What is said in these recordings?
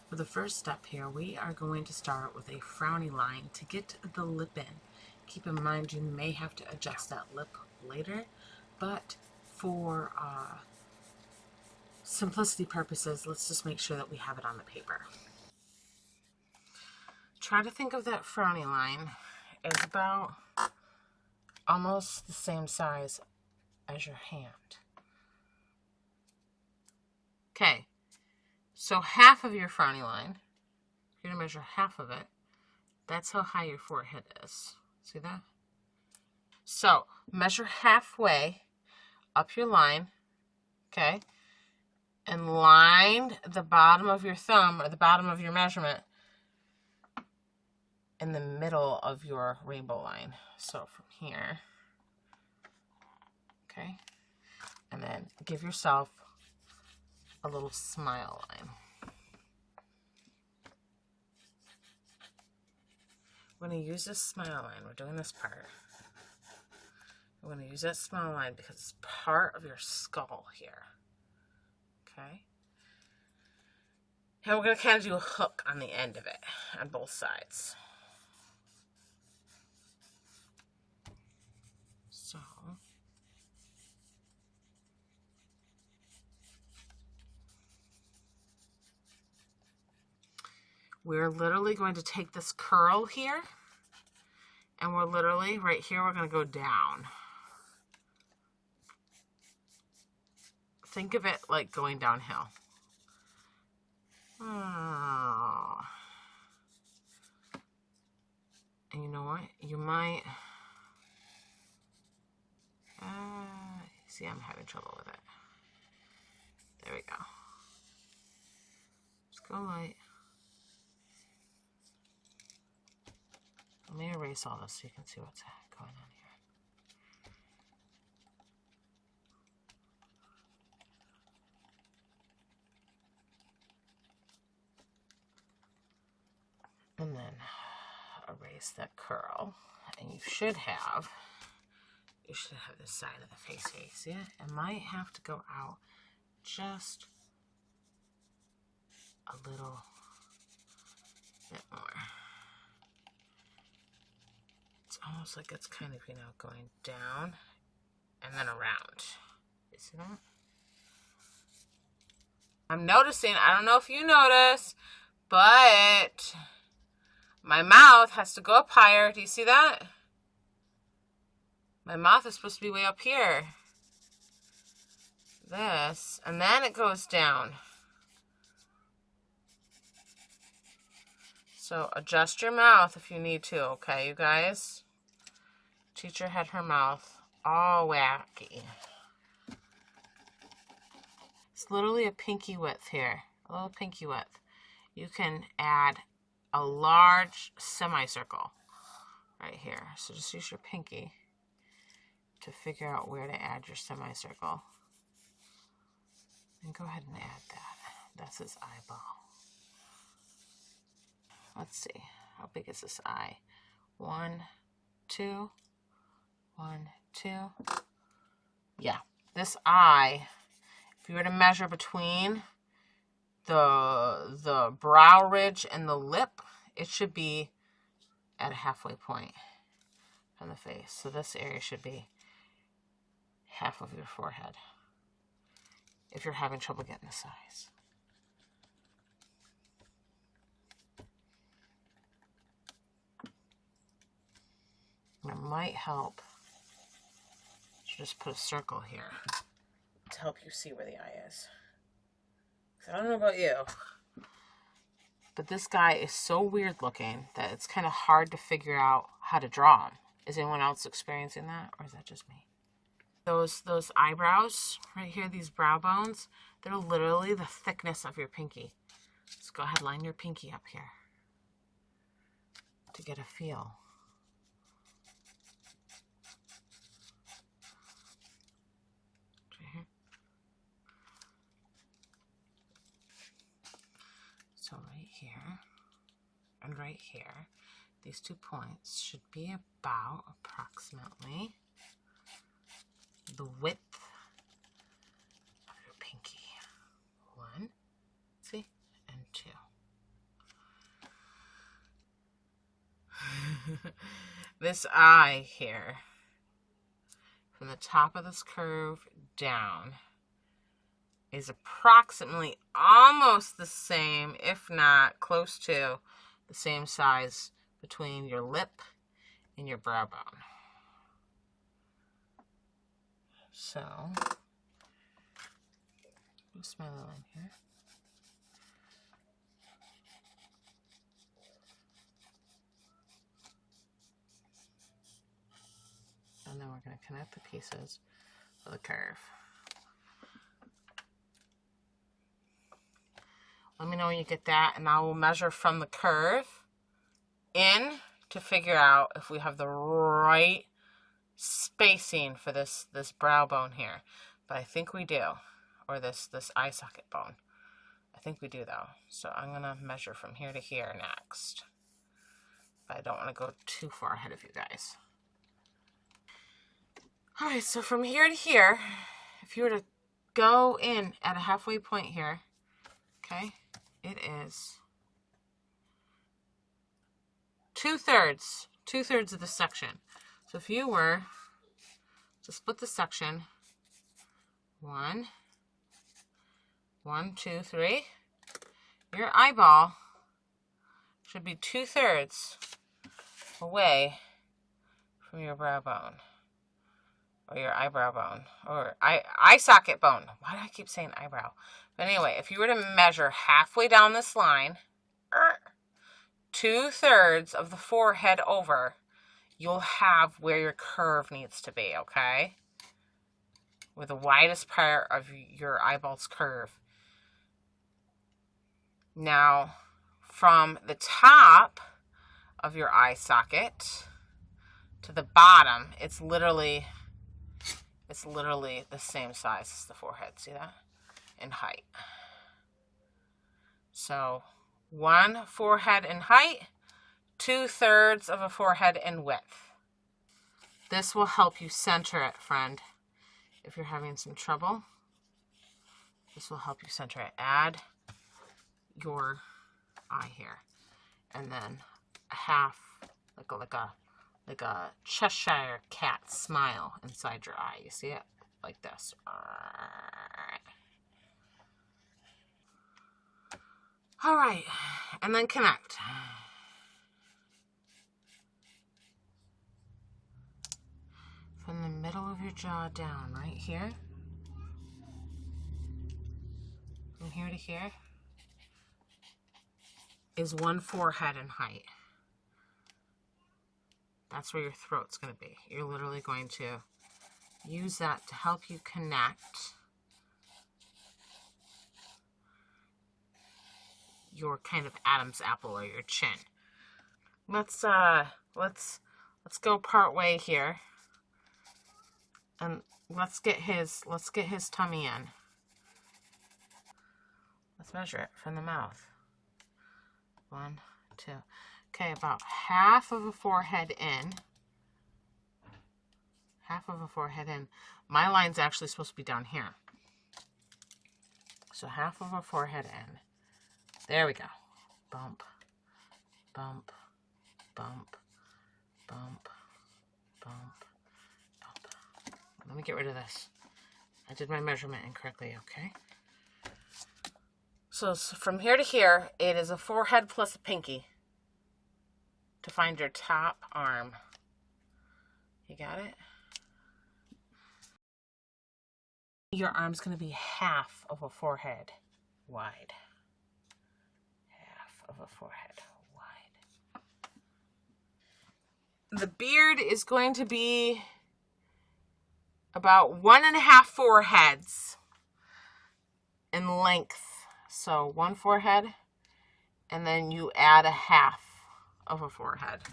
For the first step here, we are going to start with a frowny line to get the lip in. Keep in mind you may have to adjust that lip later, but for simplicity purposes, let's just make sure that we have it on the paper. Try to think of that frowny line as about almost the same size as your hand. Okay, so half of your frowny line, you're going to measure half of it. That's how high your forehead is. See that? So measure halfway up your line, okay? And line the bottom of your thumb or the bottom of your measurement in the middle of your rainbow line. So from here, okay? And then give yourself a little smile line. We're going to use this smile line. We're doing this part. We're going to use that smile line because it's part of your skull here. Okay? And we're going to kind of do a hook on the end of it, on both sides. So, we're literally going to take this curl here, and we're literally, right here, we're going to go down. Think of it like going downhill. Oh. And you know what? You might... see, I'm having trouble with it. There we go. Just go light. Let me erase all this so you can see what's going on here. And then erase that curl. And you should have this side of the face here. You see it? It might have to go out just a little bit more. It's almost like it's kind of, you know, going down and then around. You see that? I'm noticing, I don't know if you notice, but my mouth has to go up higher. Do you see that? My mouth is supposed to be way up here. This, and then it goes down. So adjust your mouth if you need to, okay, you guys? Teacher had her mouth all wacky. It's literally a pinky width here, a little pinky width. You can add a large semicircle right here. So just use your pinky to figure out where to add your semicircle. And go ahead and add that. That's his eyeball. Let's see. How big is this eye? 1, 2. 1, 2. Yeah. This eye, if you were to measure between the brow ridge and the lip, it should be at a halfway point on the face. So this area should be half of your forehead if you're having trouble getting the size. And it might help to just put a circle here to help you see where the eye is. I don't know about you, but this guy is so weird looking that it's kind of hard to figure out how to draw him. Is anyone else experiencing that, or is that just me? Those eyebrows right here, these brow bones, they're literally the thickness of your pinky. Let's go ahead, line your pinky up here to get a feel. Right here. So right here and right here, these 2 points should be about approximately the width of your pinky. 1, see, and 2. This eye here, from the top of this curve down, is approximately almost the same, if not close to the same size between your lip and your brow bone. So, smile line here. And then we're going to connect the pieces of the curve. Let me know when you get that, and I will measure from the curve in to figure out if we have the right spacing for this brow bone here. But I think we do, or this eye socket bone. I think we do though. So I'm going to measure from here to here next. But I don't want to go too far ahead of you guys. Alright, so from here to here, if you were to go in at a halfway point here, okay, it is 2/3 of the section. So if you were to split the section, 1, 2, 3, your eyeball should be 2/3 away from your brow bone, or your eyebrow bone, or eye socket bone. Why do I keep saying eyebrow? But anyway, if you were to measure halfway down this line, 2/3 of the forehead over, you'll have where your curve needs to be, okay? Where the widest part of your eyeball's curve. Now, from the top of your eye socket to the bottom, it's literally the same size as the forehead. See that? In height. So 1 forehead in height, 2/3 of a forehead in width. This will help you center it, friend. If you're having some trouble, this will help you center it. Add your eye here, and then a half, like a Cheshire cat smile inside your eye. You see it? Like this. All right, and then connect. From the middle of your jaw down, right here. From here to here is 1 forehead in height. That's where your throat's going to be. You're literally going to use that to help you connect your kind of Adam's apple, or your chin. Let's go part way here, and let's get his tummy in. Let's measure it from the mouth. 1, 2. Okay, about half of a forehead in. Half of a forehead in. My line's actually supposed to be down here. So half of a forehead in. There we go. Bump, bump, bump, bump, bump, bump. Let me get rid of this. I did my measurement incorrectly, okay? So from here to here, it is a forehead plus a pinky to find your top arm. You got it? Your arm's going to be half of a forehead wide. Half of a forehead wide. The beard is going to be about 1.5 foreheads in length. So 1 forehead, and then you add a half of a forehead.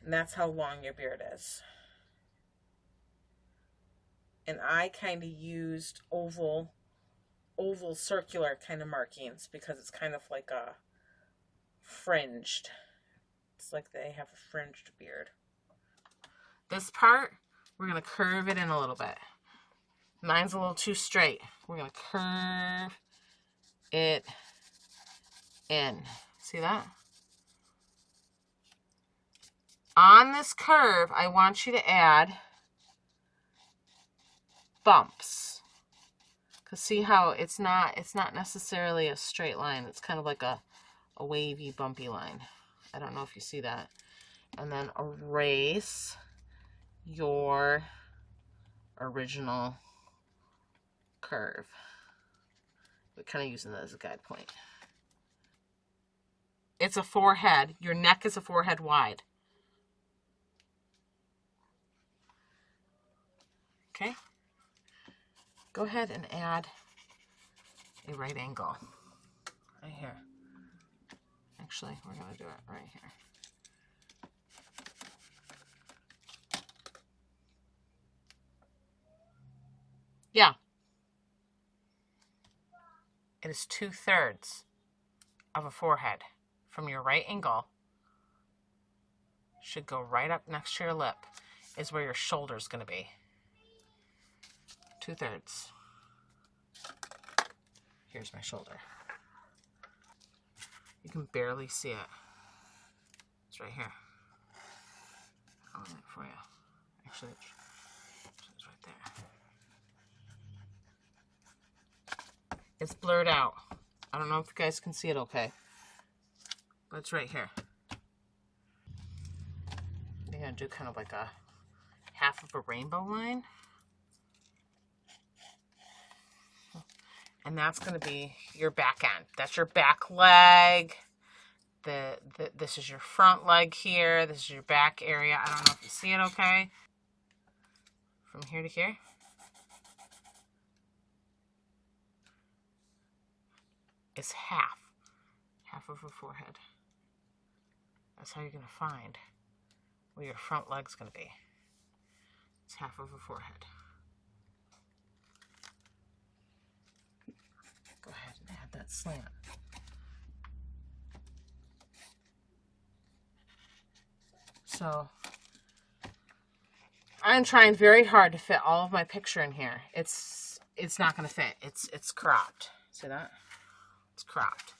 And that's how long your beard is. And I kind of used oval circular kind of markings because it's kind of like a fringed. It's like they have a fringed beard. This part, we're going to curve it in a little bit. Mine's a little too straight. We're going to curve it in. See that? on this curve, I want you to add bumps. Because see how it's not necessarily a straight line. It's kind of like a wavy, bumpy line. I don't know if you see that. And then erase your original curve. We're kind of using that as a guide point. It's a forehead. Your neck is a forehead wide. Okay? Go ahead and add a right angle right here. Actually, we're going to do it right here. Yeah. It is 2/3 of a forehead. From your right angle, should go right up next to your lip, is where your shoulder is going to be. 2/3. Here's my shoulder. You can barely see it. It's right here. I'll do it for you. Actually, it's right there. It's blurred out. I don't know if you guys can see it okay. But it's right here. You're going to do kind of like a half of a rainbow line. And that's going to be your back end. That's your back leg. This is your front leg here. This is your back area. I don't know if you see it okay. From here to here. It's half of a forehead. That's how you're going to find where your front leg's going to be. It's half of a forehead. Go ahead and add that slant. So I'm trying very hard to fit all of my picture in here. It's not going to fit. It's cropped. See that? It's cropped.